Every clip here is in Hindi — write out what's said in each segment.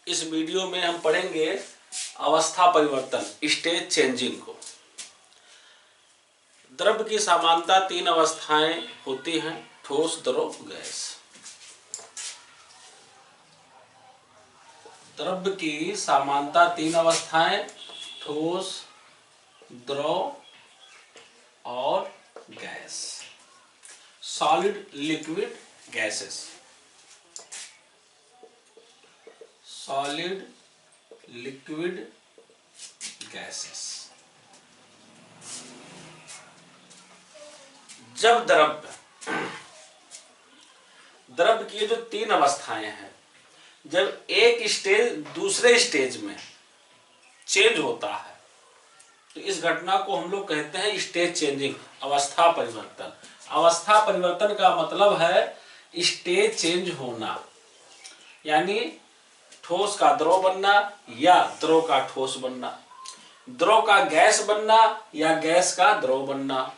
इस वीडियो में हम पढ़ेंगे अवस्था परिवर्तन, स्टेज चेंजिंग को। द्रव्य की सामान्यता 3 अवस्थाएं होती हैं, ठोस, द्रव, गैस। द्रव्य की सामान्यता 3 अवस्थाएं, ठोस, द्रव और gas. Solid, liquid, gases. Solid, liquid, gases. जब द्रव्य की जो 3 अवस्थाएं हैं, जब एक स्टेज दूसरे स्टेज में चेंज होता है तो इस घटना को हम लोग कहते हैं स्टेज चेंजिंग, अवस्था परिवर्तन। अवस्था परिवर्तन का मतलब है स्टेज चेंज होना, यानी ठोस का द्रव बनना या द्रव का ठोस बनना, द्रव का गैस बनना या गैस का द्रव बनना,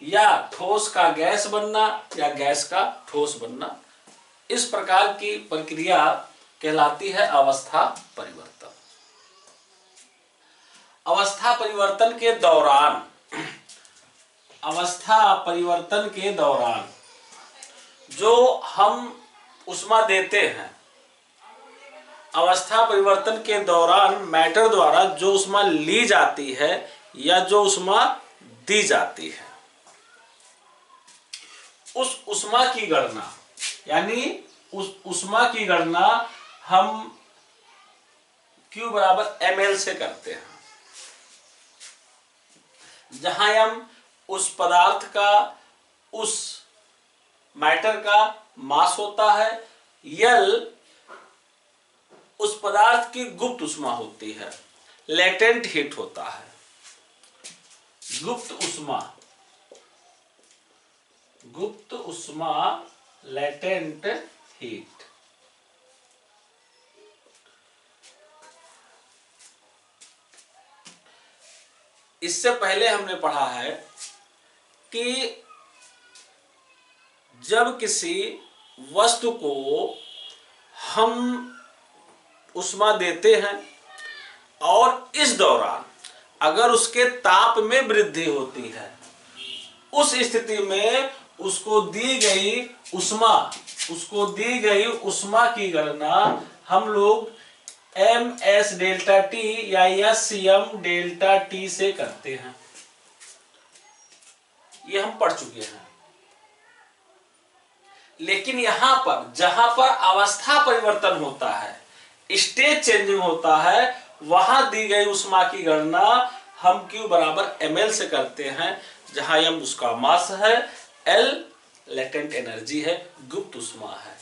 या ठोस का गैस बनना या गैस का ठोस बनना। इस प्रकार की प्रक्रिया कहलाती है अवस्था परिवर्तन। अवस्था परिवर्तन के दौरान जो हम ऊष्मा देते हैं, अवस्था परिवर्तन के दौरान मैटर द्वारा जो ऊष्मा ली जाती है या जो ऊष्मा दी जाती है, उस ऊष्मा की गणना, यानी उस ऊष्मा की गणना हम Q बराबर ml से करते हैं, जहां हम उस पदार्थ का, उस मैटर का मास होता है, L उस पदार्थ की गुप्त ऊष्मा होती है, लेटेंट हीट होता है। गुप्त ऊष्मा, लेटेंट हीट। इससे पहले हमने पढ़ा है कि जब किसी वस्तु को हम ऊष्मा देते हैं और इस दौरान अगर उसके ताप में वृद्धि होती है, उस स्थिति में उसको दी गई ऊष्मा की गणना हम लोग ms डेल्टा टी या sm डेल्टा टी से करते हैं। ये हम पढ़ चुके हैं। लेकिन यहां पर जहां पर अवस्था परिवर्तन होता है, स्टेज चेंजिंग होता है, वहां दी गई ऊष्मा की गणना हम Q बराबर ml से करते हैं, जहां m उसका मास है, L लेटेंट एनर्जी है, गुप्त ऊष्मा है।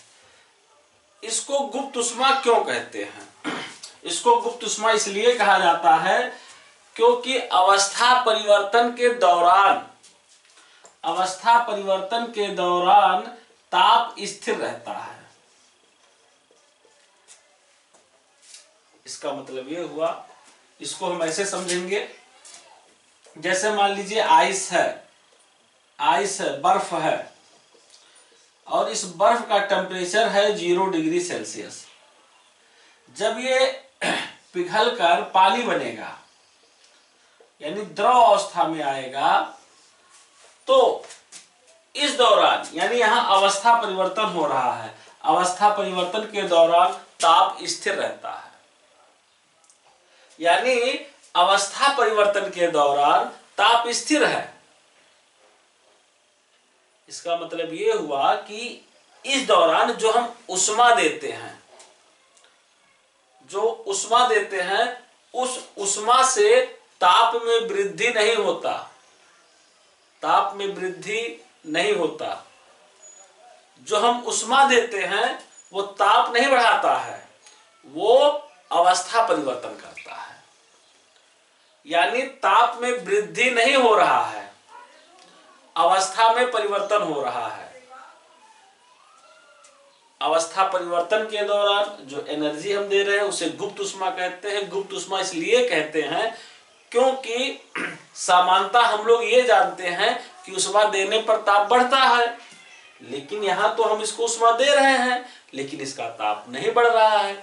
इसको गुप्त ऊष्मा क्यों कहते हैं? इसको गुप्त ऊष्मा इसलिए कहा जाता है क्योंकि अवस्था परिवर्तन के दौरान ताप स्थिर रहता है। इसका मतलब ये हुआ, इसको हम ऐसे समझेंगे, जैसे मान लीजिए आइस है, बर्फ है, और इस बर्फ का टेम्परेचर है 0 डिग्री सेल्सियस। जब ये पिघलकर पानी बनेगा, यानी द्रव अवस्था में आएगा, तो इस दौरान, यानी यहां अवस्था परिवर्तन हो रहा है, अवस्था परिवर्तन के दौरान ताप स्थिर रहता है, यानी अवस्था परिवर्तन के दौरान ताप स्थिर है। इसका मतलब यह हुआ कि इस दौरान जो हम ऊष्मा देते हैं, उस ऊष्मा से ताप में वृद्धि नहीं होता। जो हम ऊष्मा देते हैं वो ताप नहीं बढ़ाता है, वो अवस्था परिवर्तन करता है, यानी ताप में वृद्धि नहीं हो रहा है, अवस्था में परिवर्तन हो रहा है। अवस्था परिवर्तन के दौरान जो एनर्जी हम दे रहे हैं उसे गुप्त ऊष्मा कहते हैं। गुप्त ऊष्मा इसलिए कहते हैं क्योंकि सामान्यतः हम लोग ये जानते हैं कि ऊष्मा देने पर ताप बढ़ता है, लेकिन यहां तो हम इसको ऊष्मा दे रहे हैं लेकिन इसका ताप नहीं बढ़ रहा है।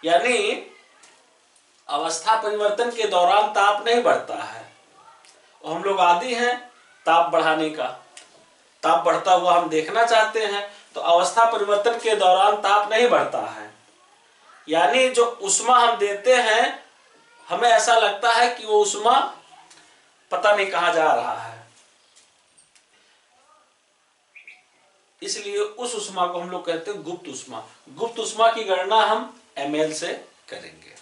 यानी अवस्था परिवर्तन के दौरान ताप नहीं बढ़ता है, और हम लोग आदी हैं ताप बढ़ाने का, ताप बढ़ता हुआ हम देखना चाहते हैं, तो अवस्था परिवर्तन के दौरान ताप नहीं बढ़ता है। यानी जो ऊष्मा हम देते हैं हमें ऐसा लगता है कि वो ऊष्मा पता नहीं कहां जा रहा है, इसलिए उस ऊष्मा को हम लोग कहते हैं गुप्त ऊष्मा। गुप्त ऊष्मा की गणना हम ml से करेंगे।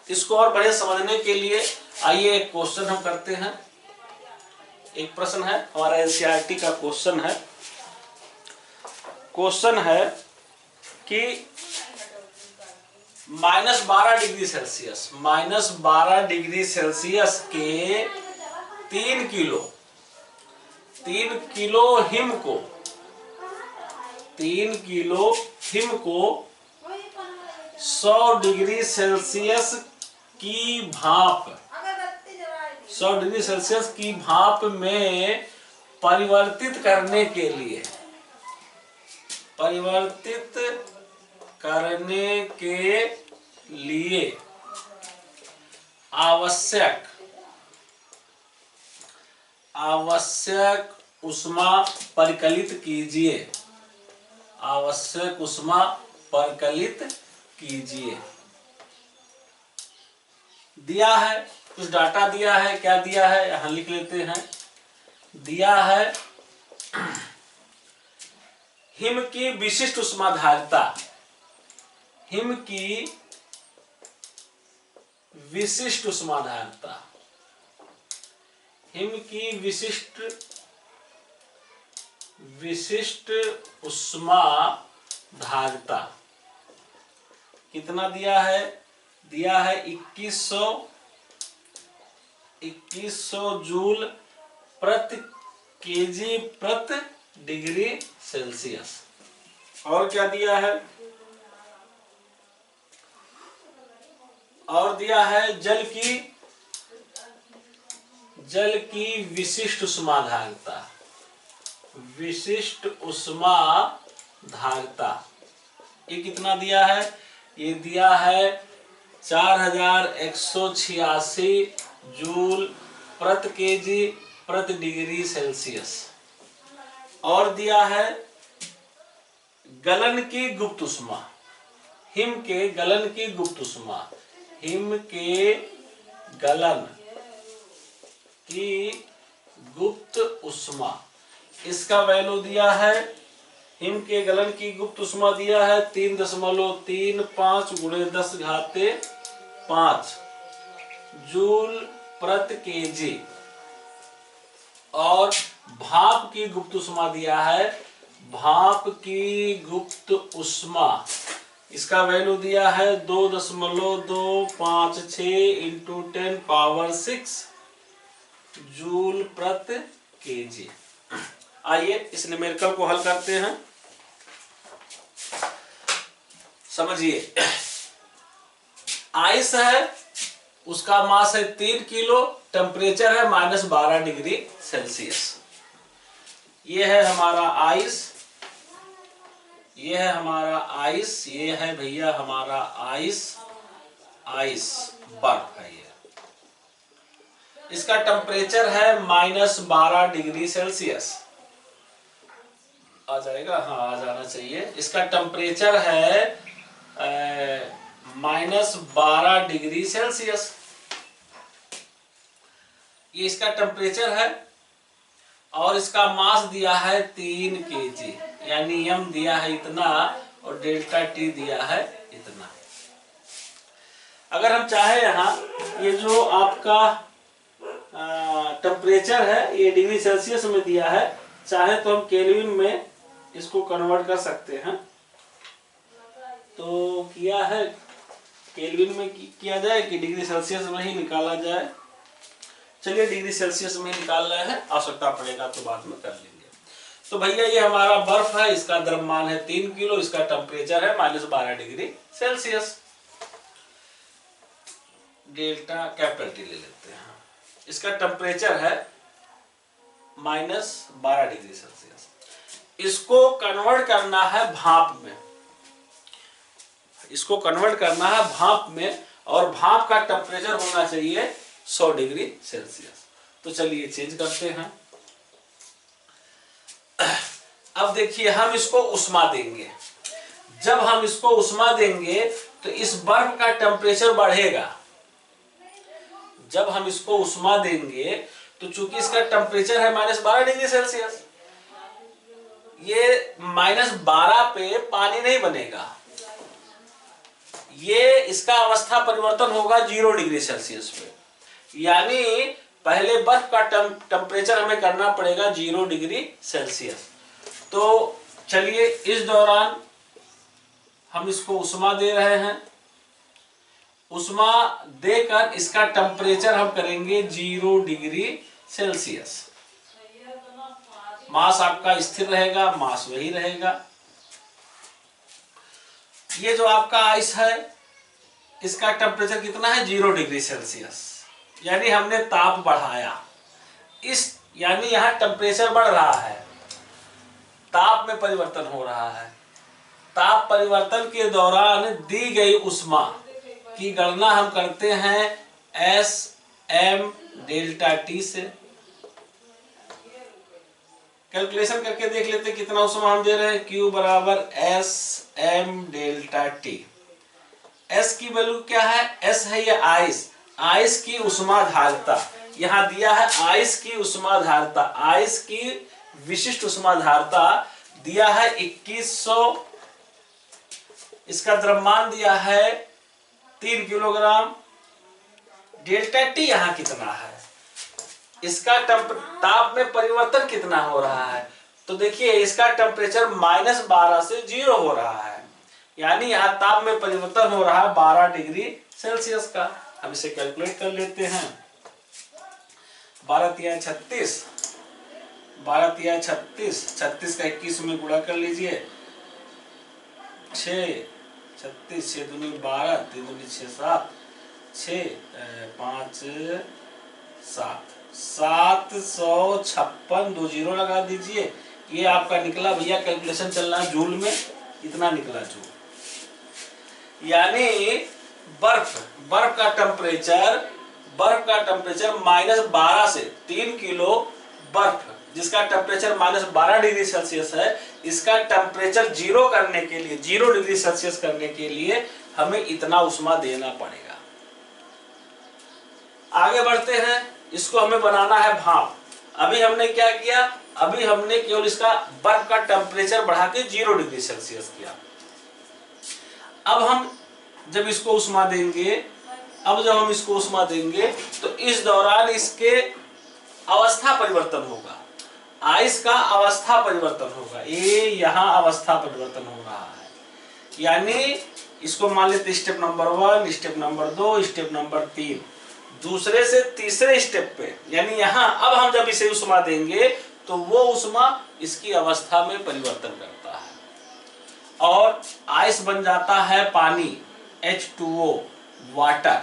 इसको और बढ़िया समझने के लिए आइए एक क्वेश्चन हम करते हैं। एक प्रश्न है हमारा एनसीईआरटी का क्वेश्चन है। क्वेश्चन है कि -12 डिग्री सेल्सियस, -12 डिग्री सेल्सियस के 3 किलो हिम को 100 डिग्री सेल्सियस की भाप 100 डिग्री सेल्सियस की भाप में परिवर्तित करने के लिए आवश्यक ऊष्मा परिकलित कीजिए। दिया है, कुछ डाटा दिया है, क्या दिया है यहां लिख लेते हैं। दिया है हिम की विशिष्ट ऊष्माधारिता, हिम की विशिष्ट ऊष्माधारिता, हिम की विशिष्ट ऊष्माधारिता कितना दिया है? दिया है 2100 जूल प्रति केजी प्रति डिग्री सेल्सियस। और क्या दिया है? और दिया है जल की विशिष्ट ऊष्माधारिता, ये कितना दिया है? ये दिया है 4186 जूल प्रति केजी प्रति डिग्री सेल्सियस। और दिया है गलन की गुप्त ऊष्मा, हिम के गलन की गुप्त ऊष्मा, हिम के गलन की गुप्त ऊष्मा, इसका वैल्यू दिया है। हिम के गलन की गुप्त ऊष्मा दिया है 3.35 × 10⁵ जूल प्रति केजी। और भाप की गुप्त ऊष्मा दिया है, भाप की गुप्त ऊष्मा, इसका वैल्यू दिया है 2.256 × 10⁻6 जूल प्रति केजी। आइए इस न्यूमेरिकल को हल करते हैं। समझिए, आइस है, उसका मास है 3 किलो, टेम्परेचर है -12 डिग्री सेल्सियस। ये है हमारा आइस, ये है हमारा आइस, ये है भैया हमारा आइस बर्फ है। ये इसका टेम्परेचर है -12 डिग्री सेल्सियस। आ जाएगा? हाँ, आ जाना चाहिए। इसका टेम्परेचर है -12 डिग्री सेल्सियस। ये इसका टेम्परेचर है और इसका मास दिया है 3 केजी, यानी m दिया है इतना और डेल्टा t दिया है इतना। अगर हम चाहे यहाँ ये जो आपका टेम्परेचर है ये डिग्री सेल्सियस में दिया है, चाहे तो हम केल्विन में इसको कन्वर्ट कर सकते हैं। तो किया है केल्विन में किया जाए कि डिग्री सेल्सियस में ही निकाला जाए। चलिए डिग्री सेल्सियस में निकाल रहे हैं, आवश्यकता पड़ेगा तो बाद में कर लेंगे। तो भैया ये हमारा बर्फ है, इसका द्रव्यमान है 3 किलो, इसका टेम्परेचर है -12 degree Celsius. Delta capital T ले लेते हैं। इसका टेम्परेचर है -12 डिग्री सेल्सियस। इसको कन्वर्ट करना है भाप में, इसको कन्वर्ट करना है भाप में, और भाप का टेम्परेचर होना चाहिए 100 डिग्री सेल्सियस। तो चलिए चेंज करते हैं। अब देखिए हम इसको उष्मा देंगे। जब हम इसको उष्मा देंगे तो इस बर्फ का टेम्परेचर बढ़ेगा। जब हम इसको उष्मा देंगे तो चूंकि इसका टेम्परेचर है -12 डिग्री सेल्सियस, ये -12 पे पानी नहीं बनेगा, ये इसका अवस्था परिवर्तन होगा 0 डिग्री सेल्सियस पे। यानी पहले बर्फ का टेम्परेचर हमें करना पड़ेगा 0 डिग्री सेल्सियस। तो चलिए इस दौरान हम इसको उष्मा दे रहे हैं। उष्मा देकर इसका टेम्परेचर हम करेंगे 0 डिग्री सेल्सियस। मास आपका स्थिर रहेगा, मास वही रहेगा। ये जो आपका आइस है इसका टेम्परेचर कितना है? 0 डिग्री सेल्सियस। यानी हमने ताप बढ़ाया, यानी यहां टेम्परेचर बढ़ रहा है, ताप में परिवर्तन हो रहा है। ताप परिवर्तन के दौरान दी गई उष्मा की गणना हम करते हैं Sm डेल्टा T से। कैलकुलेशन करके देख लेते हैं कितना उष्मा हम दे रहे हैं। Q बराबर Sm डेल्टा T। S की वैल्यू क्या है? S है ये आइस, आइस की उष्माधारिता। यहां दिया है आइस की उष्माधारिता, आइस की विशिष्ट उष्माधारिता दिया है 2100। इसका द्रव्यमान दिया है 3 किलोग्राम। डेल्टा टी यहां कितना है? इसका ताप में परिवर्तन कितना हो रहा है? तो देखिए इसका टेम्परेचर -12 से 0 हो रहा है, यानी यहाँ ताप में परिवर्तन हो रहा है 12 डिग्री सेल्सियस का। हम इसे कैलकुलेट कर लेते हैं। 12 तिया 36, 12 तिया 36, 36 का 21 में गुणा कर लीजिए। 6 36, 6 दूनी 12, 3 दूनी 6 7, 6 5 7, 756, 2 जीरो लगा दीजिए। ये आपका निकला भैया, कैलकुलेशन चल रहा है जूल में, इतना निकला जूल। यानी बर्फ का टेम्परेचर -12 से 3 किलो बर्फ जिसका टेम्परेचर -12 डिग्री सेल्सियस है, इसका टेम्परेचर 0 करने के लिए, 0 डिग्री सेल्सियस करने के लिए हमें इतना उष्मा देना पड़ेगा। आगे बढ़ते हैं। इसको हमें बनाना है भाप। अभी हमने क्या किया? अभी हमने केवल इसका बर्फ का टेम्परेचर बढ़ा के 0 डिग्री सेल्सियस किया। अब हम जब इसको उष्मा देंगे, तो इस दौरान इसके अवस्था परिवर्तन होगा, आइस का अवस्था परिवर्तन होगा। ये यहाँ अवस्था परिवर्तन हो रहा है, यानी इसको मान लेते step number 1, step number 2, step number 3। दूसरे से तीसरे स्टेप पे, यानी यहाँ अब हम जब इसे उष्मा देंगे तो वो उष्मा इसकी अवस्था में परिवर्तन करता है और आइस बन जाता है पानी, H2O, वाटर।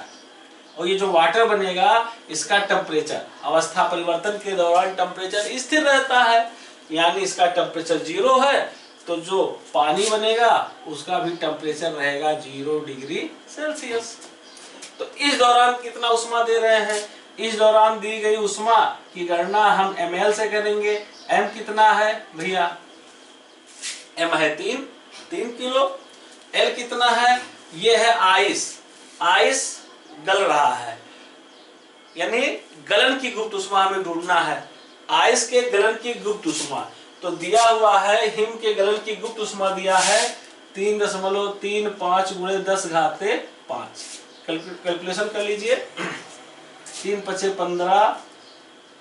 और ये जो वाटर बनेगा इसका टेम्परेचर अवस्था परिवर्तन के दौरान टेम्परेचर स्थिर रहता है, यानी इसका टेम्परेचर 0 है, तो जो पानी बनेगा उसका भी टेम्परेचर रहेगा 0 डिग्री सेल्सियस। तो इस दौरान कितना उष्मा दे रहे हैं? इस दौरान दी गई उष्मा की गणना हम ml से करेंगे। m कितना है भैया? m है 3 किलो। l कितना है? ये है आइस गल रहा है, यानी गलन की गुप्त उष्मा हमें ढूंढना है। आइस के गलन की गुप्त उष्मा तो दिया हुआ है, हिम के गलन की गुप्त उष्मा दिया है 3.35 × 10⁵5। कैलकुलेशन कर लीजिए। 3 × 5 = 15,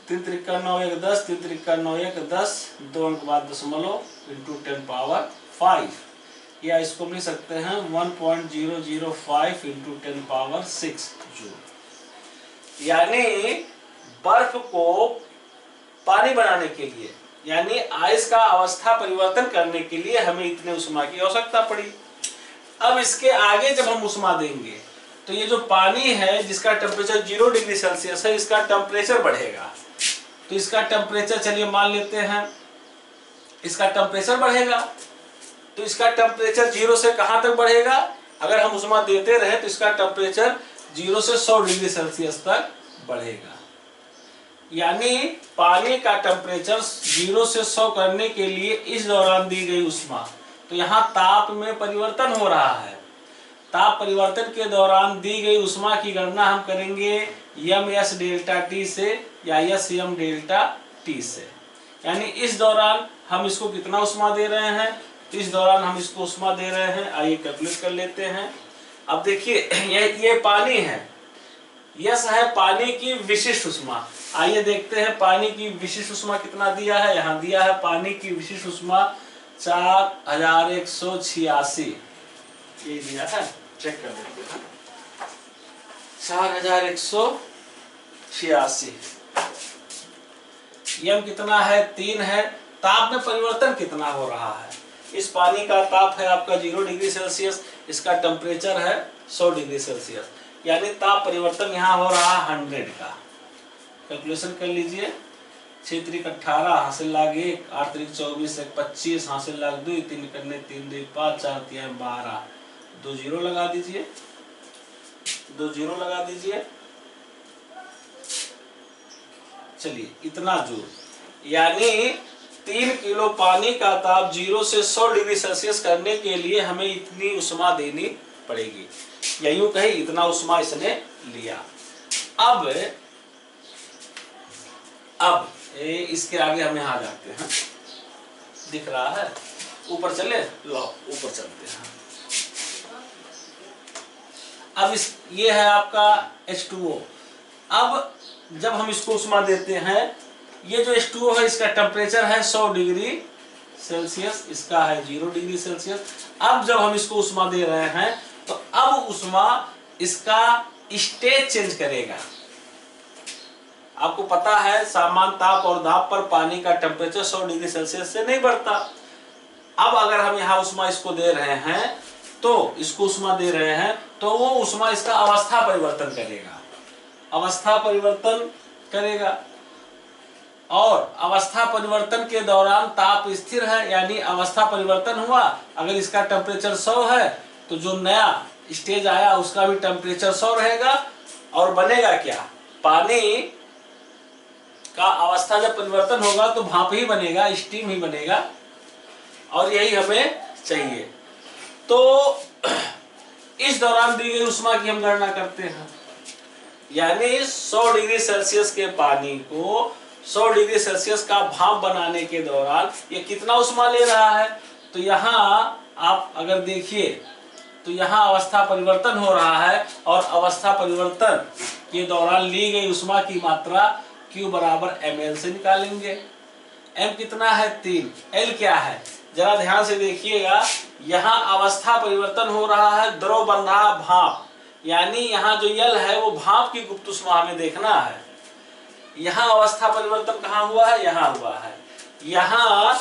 3 × 3 = 9, 1 10, 3 × 3 = 9, 1 10, 2 अंक बाद दशमलव × 10⁵ या इसको लिख सकते हैं 1.005 × 10⁶ जूल। यानी बर्फ को पानी बनाने के लिए, यानी आइस का अवस्था परिवर्तन करने के लिए हमें इतने उष्मा की आवश्यकता पड़ी। अब इसके आगे जब हम उष्मा देंगे तो ये जो पानी है जिसका टेम्परेचर 0 डिग्री सेल्सियस है, इसका टेम्परेचर बढ़ेगा। तो इसका टेम्परेचर चलिए मान लेते हैं, इसका टेम्परेचर बढ़ेगा। तो इसका टेम्परेचर 0 से कहां तक बढ़ेगा? अगर हम उष्मा देते रहे तो इसका टेम्परेचर 0 से 100 डिग्री सेल्सियस तक बढ़ेगा। यानी पानी का टेम्परेचर 0 से 100 करने के लिए इस दौरान दी गई उष्मा, तो यहाँ ताप में परिवर्तन हो रहा है। ताप परिवर्तन के दौरान दी गई उष्मा की गणना हम करेंगे एस डेल्टा टी से या एस एम डेल्टा टी से। यानी इस दौरान हम इसको कितना उष्मा दे रहे हैं? तो इस दौरान हम इसको उष्मा दे रहे हैं, आइए कैलकुलेट कर लेते हैं। अब देखिए ये पानी है, यस है पानी की विशिष्ट उष्मा। आइए देखते हैं पानी की विशिष्ट उष्मा कितना दिया है। यहाँ दिया है पानी की विशिष्ट उष्मा 4186, ये दिया है, चेक कर लेते हैं। 4186, यम कितना है? 3 है। ताप में परिवर्तन कितना हो रहा है? इस पानी का ताप है आपका 0 डिग्री सेल्सियस, इसका टेम्परेचर है 100 डिग्री सेल्सियस, यानी ताप परिवर्तन यहाँ हो रहा है 100 का। कैलकुलेशन कर लीजिए। 6 त्रिक 18, हासिल लाग 1, 8 त्रिक 24, 1 25, हासिल लाग 2, 3 करने 3 2 5, 4 3 12, 2 0 लगा दीजिए, 2 0 लगा दीजिए। चलिए इतना जूल, यानी 3 किलो पानी का ताप 0 से 100 डिग्री सेल्सियस करने के लिए हमें इतनी उष्मा देनी पड़ेगी, या यूं कहे इतना उष्मा इसने लिया। अब इसके आगे हम यहाँ जाते हैं, दिख रहा है? ऊपर चले, लो ऊपर चलते हैं। अब ये है आपका H2O। अब जब हम इसको उष्मा देते हैं, ये जो H2O है इसका टेम्परेचर है 100 डिग्री सेल्सियस, इसका है 0 डिग्री सेल्सियस। अब जब हम इसको उष्मा दे रहे हैं तो अब उष्मा इसका स्टेज चेंज करेगा। आपको पता है सामान्य ताप और दाब पर पानी का टेम्परेचर 100 डिग्री सेल्सियस से नहीं बढ़ता। अब अगर हम यहाँ उष्मा इसको दे रहे हैं, तो इसको उष्मा दे रहे हैं तो वो उष्मा इसका अवस्था परिवर्तन करेगा, अवस्था परिवर्तन करेगा। और अवस्था परिवर्तन के दौरान ताप स्थिर है, यानी अवस्था परिवर्तन हुआ। अगर इसका टेम्परेचर 100 है तो जो नया स्टेज आया उसका भी टेम्परेचर 100 रहेगा। और बनेगा क्या? पानी का अवस्था जब परिवर्तन होगा तो भाप ही बनेगा, स्टीम ही बनेगा, और यही हमें चाहिए। तो इस दौरान दी गई उष्मा की हम गणना करते हैं, यानी 100 डिग्री सेल्सियस के पानी को 100 डिग्री सेल्सियस का भाप बनाने के दौरान ये कितना उष्मा ले रहा है। तो यहाँ आप अगर देखिए तो यहाँ अवस्था परिवर्तन हो रहा है, और अवस्था परिवर्तन के दौरान ली गई उष्मा की मात्रा Q बराबर ml से निकालेंगे। m कितना है? 3। L क्या है? जरा ध्यान से देखिएगा, यहाँ अवस्था परिवर्तन हो रहा है, द्रव बन रहा भाप, यानी यहाँ जो L है वो भाप की गुप्त उष्मा हमें देखना है। यहाँ अवस्था परिवर्तन कहाँ हुआ है? यहाँ हुआ है। यहाँ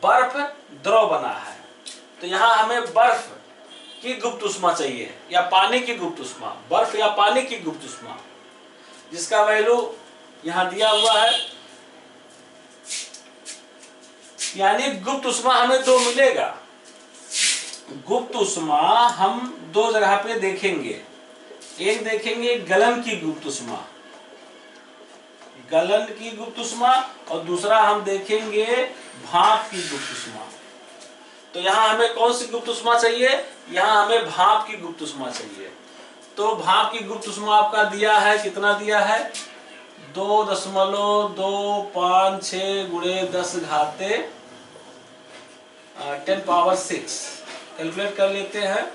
बर्फ द्रव बना है, तो यहाँ हमें बर्फ की गुप्त उष्मा चाहिए या पानी की गुप्त उष्मा, बर्फ या पानी की गुप्त उष्मा, जिसका वैल्यू यहाँ दिया हुआ है। यानी गुप्त उष्मा हमें 2 मिलेगा। गुप्त उष्मा हम 2 जगह पे देखेंगे, एक देखेंगे गलन की गुप्त उष्मा, गलन की गुप्त उष्मा, और दूसरा हम देखेंगे भाप की गुप्त उष्मा। तो यहाँ हमें कौन सी गुप्त उष्मा चाहिए? यहाँ हमें भाप की गुप्त उष्मा चाहिए। तो भाप की गुप्त उष्मा आपका दिया है, कितना दिया है? 2.256 गुणे 10 घाते 10 पावर 6। कैलकुलेट कर लेते हैं।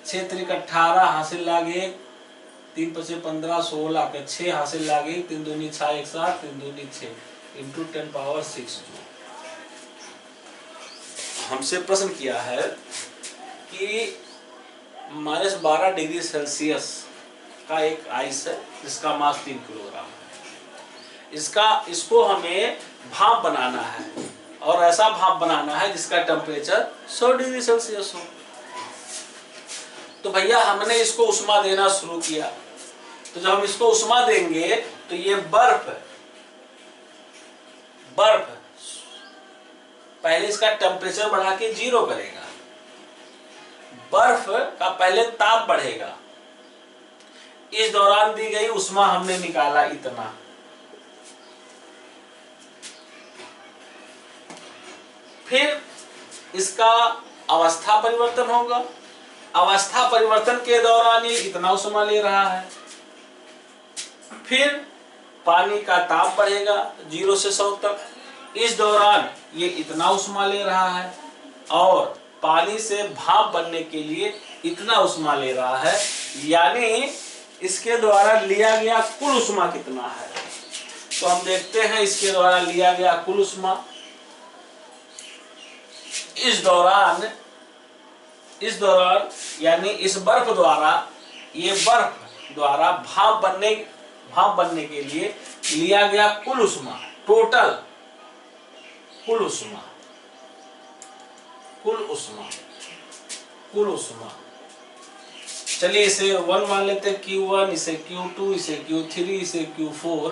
6 त्रिक 18, हासिल लाग 1, 3 पचे 15, 16 के 6 हासिल लाग 1, 3 दूनी 6 1 7, 3 दूनी 6 इंटू 10 पावर 6। हमसे प्रश्न किया है कि -12 डिग्री सेल्सियस का एक आइस है जिसका मास 3 किलोग्राम है। इसको हमें भाप बनाना है, और ऐसा भाप बनाना है जिसका टेम्परेचर 100 डिग्री सेल्सियस हो। तो भैया हमने इसको उष्मा देना शुरू किया। तो जब हम इसको उष्मा देंगे तो ये बर्फ पहले इसका टेम्परेचर बढ़ा के 0 करेगा, बर्फ का पहले ताप बढ़ेगा। इस दौरान दी गई उष्मा हमने निकाला इतना, फिर इसका अवस्था परिवर्तन होगा। अवस्था परिवर्तन के दौरान ये इतना उष्मा ले रहा है। फिर पानी का ताप बढ़ेगा 0 से 100 तक, इस दौरान ये इतना उष्मा ले रहा है और पानी से भाप बनने के लिए इतना उष्मा ले रहा है। यानी इसके द्वारा लिया गया कुल उष्मा कितना है, तो हम देखते हैं इसके द्वारा लिया गया कुल उष्मा। इस दौरान यानी इस बर्फ द्वारा, ये बर्फ द्वारा भाप बनने के लिए लिया गया कुल उष्मा, टोटल कुल उष्मा। चलिए इसे 1 मान लेते हैं, Q1, इसे Q2, इसे Q3, इसे Q4।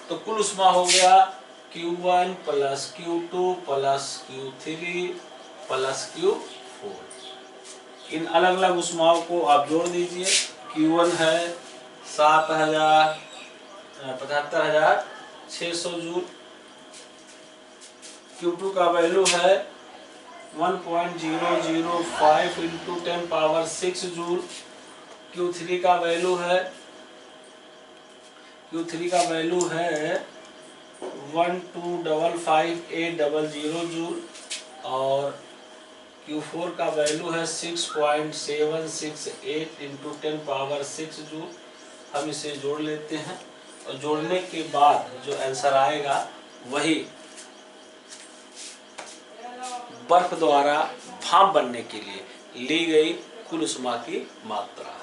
तो कुल उष्मा हो गया Q1 plus Q2 plus Q3 plus Q4। इन अलग अलग उष्माओं को आप जोड़ दीजिए। Q1 है 75,600 जूल, Q2 का वैल्यू है 1.005 इंटू 10 पावर 6 जूल, Q3 का वैल्यू है 1255800 जूल और Q4 का वैल्यू है 6.768 इंटू 10 पावर 6 जूल। हम इसे जोड़ लेते हैं और जोड़ने के बाद जो आंसर आएगा वही बर्फ द्वारा भाप बनने के लिए ली गई कुल उष्मा की मात्रा।